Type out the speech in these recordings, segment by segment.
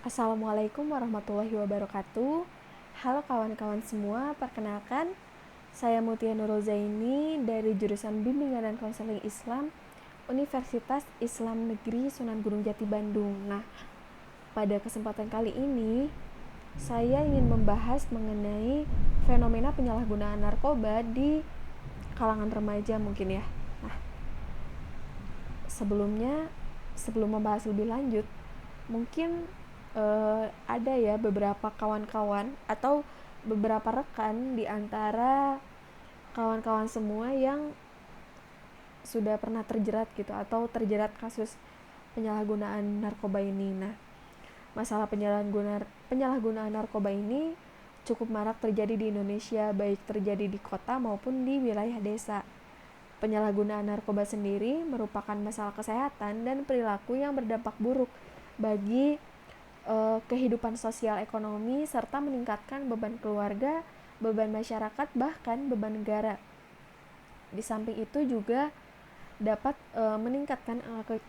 Assalamualaikum warahmatullahi wabarakatuh. Halo kawan-kawan semua, perkenalkan saya Mutia Nurul Zaini dari jurusan Bimbingan dan Konseling Islam Universitas Islam Negeri Sunan Gunung Jati Bandung. Nah, pada kesempatan kali ini saya ingin membahas mengenai fenomena penyalahgunaan narkoba di kalangan remaja mungkin ya. Nah, sebelum membahas lebih lanjut, mungkin ada ya beberapa kawan-kawan atau beberapa rekan di antara kawan-kawan semua yang sudah pernah terjerat gitu atau terjerat kasus penyalahgunaan narkoba ini. Nah, masalah penyalahgunaan narkoba ini cukup marak terjadi di Indonesia, baik terjadi di kota maupun di wilayah desa. Penyalahgunaan narkoba sendiri merupakan masalah kesehatan dan perilaku yang berdampak buruk bagi kehidupan sosial ekonomi serta meningkatkan beban keluarga, beban masyarakat, bahkan beban negara. Di samping itu juga dapat meningkatkan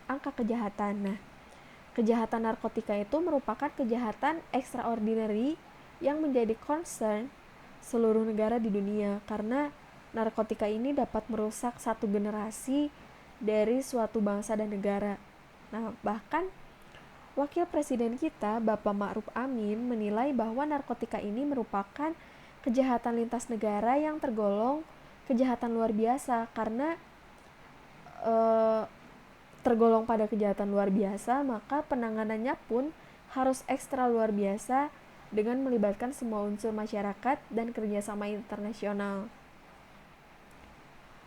angka kejahatan. Nah, kejahatan narkotika itu merupakan kejahatan extraordinary yang menjadi concern seluruh negara di dunia karena narkotika ini dapat merusak satu generasi dari suatu bangsa dan negara. Nah, bahkan Wakil Presiden kita, Bapak Ma'ruf Amin, menilai bahwa narkotika ini merupakan kejahatan lintas negara yang tergolong kejahatan luar biasa karena tergolong pada kejahatan luar biasa, maka penanganannya pun harus ekstra luar biasa dengan melibatkan semua unsur masyarakat dan kerjasama internasional.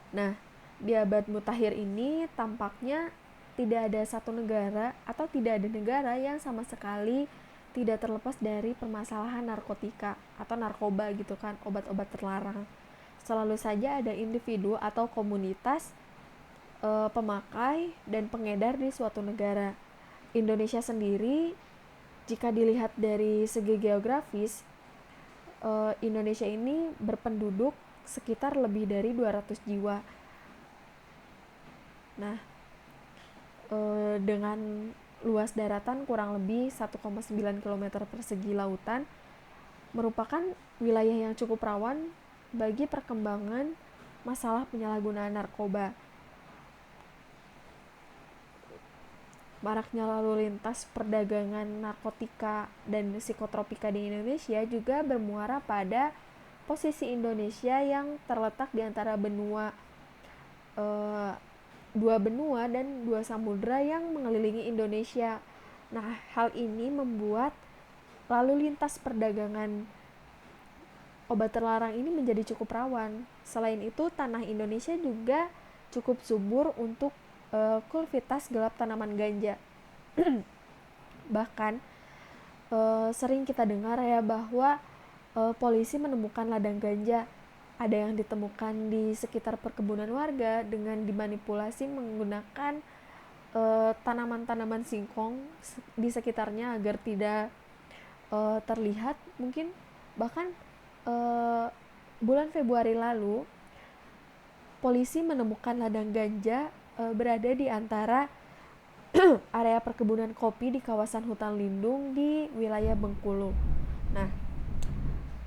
Nah, di abad mutakhir ini tampaknya tidak ada satu negara atau tidak ada negara yang sama sekali tidak terlepas dari permasalahan narkotika atau narkoba gitu kan, obat-obat terlarang. Selalu saja ada individu atau komunitas pemakai dan pengedar di suatu negara. Indonesia sendiri, jika dilihat dari segi geografis, Indonesia ini berpenduduk sekitar lebih dari 200 jiwa. Nah, dengan luas daratan kurang lebih 1,9 km persegi lautan, merupakan wilayah yang cukup rawan bagi perkembangan masalah penyalahgunaan narkoba. Maraknya lalu lintas perdagangan narkotika dan psikotropika di Indonesia juga bermuara pada posisi Indonesia yang terletak di antara dua benua dan dua samudra yang mengelilingi Indonesia. Nah, hal ini membuat lalu lintas perdagangan obat terlarang ini menjadi cukup rawan. Selain itu, tanah Indonesia juga cukup subur untuk kultivitas gelap tanaman ganja. Bahkan sering kita dengar ya bahwa polisi menemukan ladang ganja. Ada yang ditemukan di sekitar perkebunan warga dengan dimanipulasi menggunakan tanaman-tanaman singkong di sekitarnya agar tidak terlihat mungkin. Bahkan bulan Februari lalu polisi menemukan ladang ganja berada di antara area perkebunan kopi di kawasan hutan lindung di wilayah Bengkulu. Nah,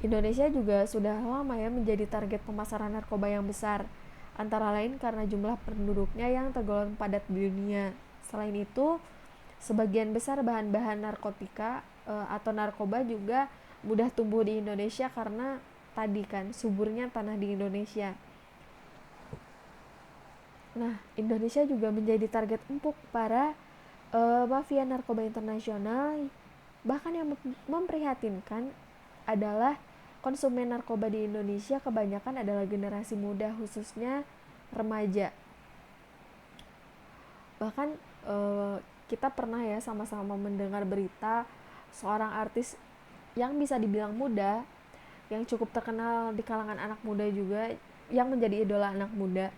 Indonesia juga sudah lama ya menjadi target pemasaran narkoba yang besar, antara lain karena jumlah penduduknya yang tergolong padat di dunia. Selain itu, sebagian besar bahan-bahan narkotika atau narkoba juga mudah tumbuh di Indonesia karena tadi kan suburnya tanah di Indonesia. Nah, Indonesia juga menjadi target empuk para mafia narkoba internasional. Bahkan yang memprihatinkan adalah konsumen narkoba di Indonesia kebanyakan adalah generasi muda, khususnya remaja. Bahkan kita pernah ya sama-sama mendengar berita seorang artis yang bisa dibilang muda, yang cukup terkenal di kalangan anak muda juga, yang menjadi idola anak muda,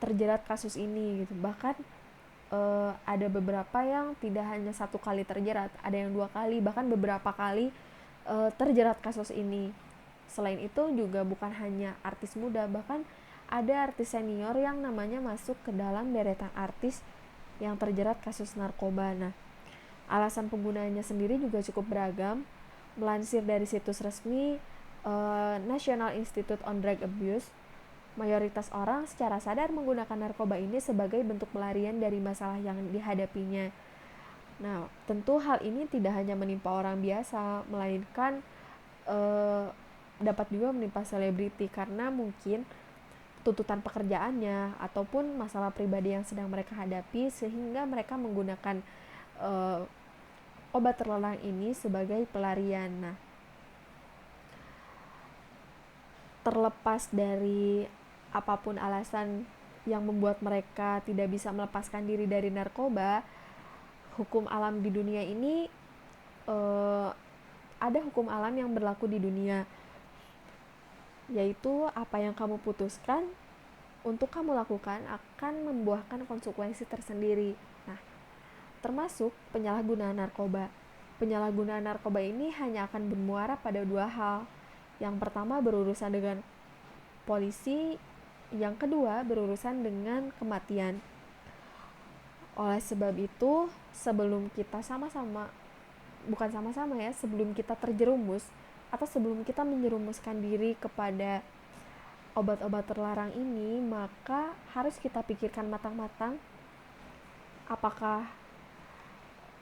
terjerat kasus ini gitu. Bahkan ada beberapa yang tidak hanya satu kali terjerat, ada yang 2 kali, bahkan beberapa kali terjerat kasus ini. Selain itu juga bukan hanya artis muda, bahkan ada artis senior yang namanya masuk ke dalam deretan artis yang terjerat kasus narkoba. Nah, Alasan penggunaannya sendiri juga cukup beragam. Melansir dari situs resmi National Institute on Drug Abuse, mayoritas orang secara sadar menggunakan narkoba ini sebagai bentuk pelarian dari masalah yang dihadapinya. Nah, tentu hal ini tidak hanya menimpa orang biasa, melainkan dapat juga menimpa selebriti karena mungkin tuntutan pekerjaannya ataupun masalah pribadi yang sedang mereka hadapi sehingga mereka menggunakan obat terlarang ini sebagai pelarian. Nah, terlepas dari apapun alasan yang membuat mereka tidak bisa melepaskan diri dari narkoba, hukum alam di dunia ini ada hukum alam yang berlaku di dunia, yaitu apa yang kamu putuskan untuk kamu lakukan akan membuahkan konsekuensi tersendiri. Nah, termasuk penyalahgunaan narkoba. Penyalahgunaan narkoba ini hanya akan bermuara pada dua hal. Yang pertama berurusan dengan polisi, yang kedua berurusan dengan kematian. Oleh sebab itu, sebelum kita sebelum kita terjerumus atau sebelum kita menjerumuskan diri kepada obat-obat terlarang ini, maka harus kita pikirkan matang-matang apakah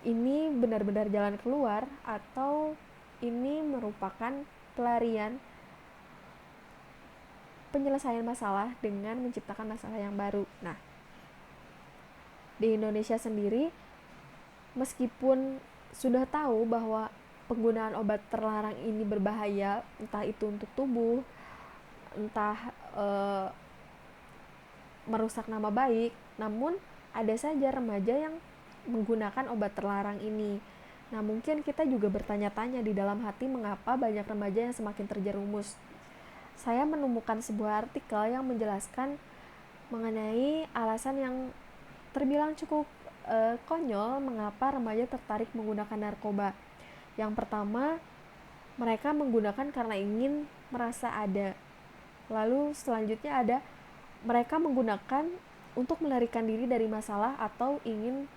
ini benar-benar jalan keluar atau ini merupakan pelarian penyelesaian masalah dengan menciptakan masalah yang baru. Nah, di Indonesia sendiri, meskipun sudah tahu bahwa penggunaan obat terlarang ini berbahaya, entah itu untuk tubuh, entah merusak nama baik, namun ada saja remaja yang menggunakan obat terlarang ini. Nah, mungkin kita juga bertanya-tanya di dalam hati mengapa banyak remaja yang semakin terjerumus. Saya menemukan sebuah artikel yang menjelaskan mengenai alasan yang terbilang cukup konyol mengapa remaja tertarik menggunakan narkoba. Yang pertama, mereka menggunakan karena ingin merasa ada. Lalu selanjutnya ada mereka menggunakan untuk melarikan diri dari masalah atau ingin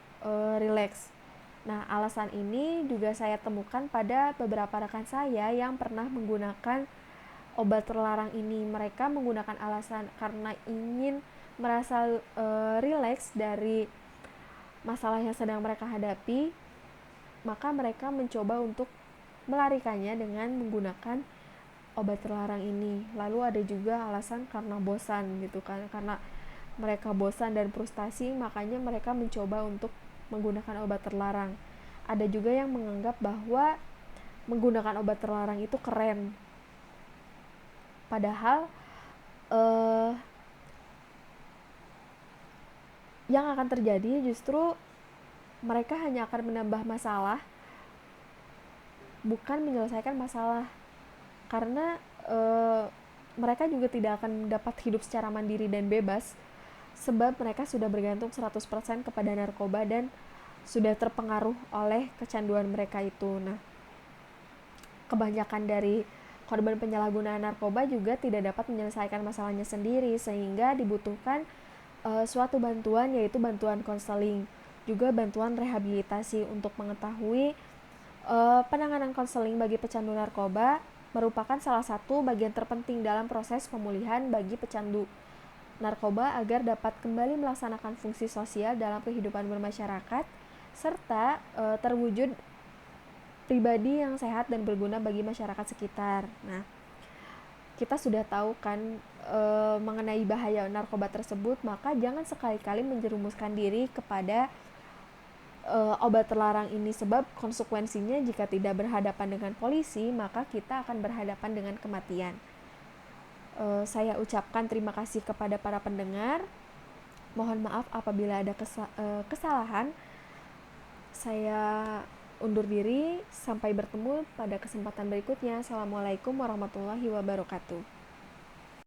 rileks. Nah, alasan ini juga saya temukan pada beberapa rekan saya yang pernah menggunakan obat terlarang ini. Mereka menggunakan alasan karena ingin merasa rileks dari masalah yang sedang mereka hadapi, maka mereka mencoba untuk melarikannya dengan menggunakan obat terlarang ini. Lalu ada juga alasan karena bosan gitu kan, karena mereka bosan dan frustasi, makanya mereka mencoba untuk menggunakan obat terlarang. Ada juga yang menganggap bahwa menggunakan obat terlarang itu keren, padahal yang akan terjadi justru mereka hanya akan menambah masalah, bukan menyelesaikan masalah. Karena mereka juga tidak akan dapat hidup secara mandiri dan bebas, sebab mereka sudah bergantung 100% kepada narkoba dan sudah terpengaruh oleh kecanduan mereka itu. Nah, kebanyakan dari korban penyalahgunaan narkoba juga tidak dapat menyelesaikan masalahnya sendiri, sehingga dibutuhkan suatu bantuan, yaitu bantuan konseling, juga bantuan rehabilitasi untuk mengetahui penanganan konseling bagi pecandu narkoba merupakan salah satu bagian terpenting dalam proses pemulihan bagi pecandu narkoba agar dapat kembali melaksanakan fungsi sosial dalam kehidupan bermasyarakat serta terwujud pribadi yang sehat dan berguna bagi masyarakat sekitar. Nah, kita sudah tahu kan mengenai bahaya narkoba tersebut, maka jangan sekali-kali menjerumuskan diri kepada obat terlarang ini, sebab konsekuensinya jika tidak berhadapan dengan polisi, maka kita akan berhadapan dengan kematian. Saya ucapkan terima kasih kepada para pendengar. Mohon maaf apabila ada kesalahan. Saya undur diri, sampai bertemu pada kesempatan berikutnya. Assalamualaikum warahmatullahi wabarakatuh.